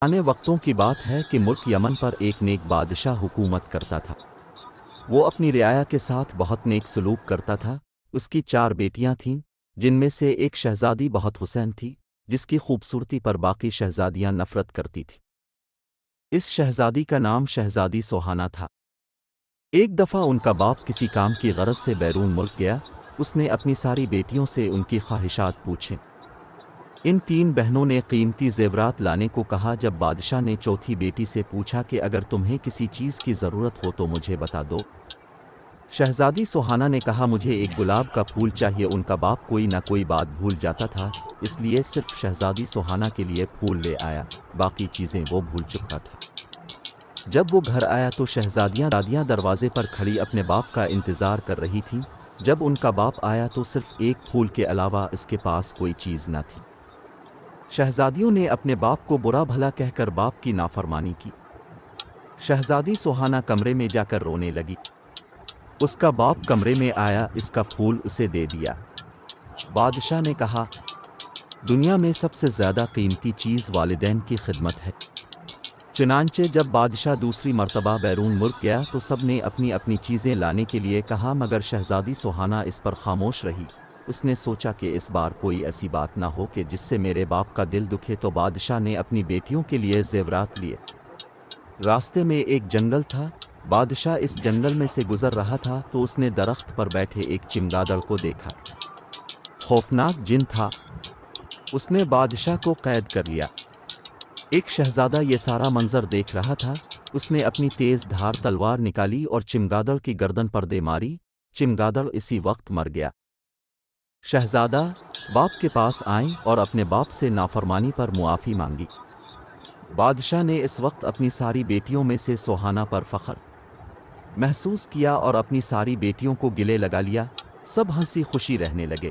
پرانے وقتوں کی بات ہے کہ ملک یمن پر ایک نیک بادشاہ حکومت کرتا تھا۔ وہ اپنی رعایا کے ساتھ بہت نیک سلوک کرتا تھا۔ اس کی 4 بیٹیاں تھیں، جن میں سے ایک شہزادی بہت حسین تھی، جس کی خوبصورتی پر باقی شہزادیاں نفرت کرتی تھیں۔ اس شہزادی کا نام شہزادی سوہانا تھا۔ ایک دفعہ ان کا باپ کسی کام کی غرض سے بیرون ملک گیا۔ اس نے اپنی ساری بیٹیوں سے ان کی خواہشات پوچھیں۔ ان 3 بہنوں نے قیمتی زیورات لانے کو کہا۔ جب بادشاہ نے چوتھی بیٹی سے پوچھا کہ اگر تمہیں کسی چیز کی ضرورت ہو تو مجھے بتا دو، شہزادی سوہانا نے کہا مجھے ایک گلاب کا پھول چاہیے۔ ان کا باپ کوئی نہ کوئی بات بھول جاتا تھا، اس لیے صرف شہزادی سوہانا کے لیے پھول لے آیا، باقی چیزیں وہ بھول چکا تھا۔ جب وہ گھر آیا تو شہزادیاں دادیاں دروازے پر کھڑی اپنے باپ کا انتظار کر رہی تھیں۔ جب ان کا باپ آیا تو صرف ایک پھول کے علاوہ اس کے پاس کوئی چیز نہ تھی۔ شہزادیوں نے اپنے باپ کو برا بھلا کہہ کر باپ کی نافرمانی کی۔ شہزادی سوہانا کمرے میں جا کر رونے لگی۔ اس کا باپ کمرے میں آیا، اس کا پھول اسے دے دیا۔ بادشاہ نے کہا، دنیا میں سب سے زیادہ قیمتی چیز والدین کی خدمت ہے۔ چنانچہ جب بادشاہ دوسری مرتبہ بیرون ملک گیا تو سب نے اپنی اپنی چیزیں لانے کے لیے کہا، مگر شہزادی سوہانا اس پر خاموش رہی۔ اس نے سوچا کہ اس بار کوئی ایسی بات نہ ہو کہ جس سے میرے باپ کا دل دکھے، تو بادشاہ نے اپنی بیٹیوں کے لیے زیورات لیے۔ راستے میں ایک جنگل تھا۔ بادشاہ اس جنگل میں سے گزر رہا تھا تو اس نے درخت پر بیٹھے ایک چمگادڑ کو دیکھا۔ خوفناک جن تھا۔ اس نے بادشاہ کو قید کر لیا۔ ایک شہزادہ یہ سارا منظر دیکھ رہا تھا۔ اس نے اپنی تیز دھار تلوار نکالی اور چمگادڑ کی گردن پر دے ماری۔ چمگادڑ اسی وقت مر گیا۔ شہزادہ باپ کے پاس آئیں اور اپنے باپ سے نافرمانی پر معافی مانگی۔ بادشاہ نے اس وقت اپنی ساری بیٹیوں میں سے سوہانا پر فخر محسوس کیا اور اپنی ساری بیٹیوں کو گلے لگا لیا۔ سب ہنسی خوشی رہنے لگے۔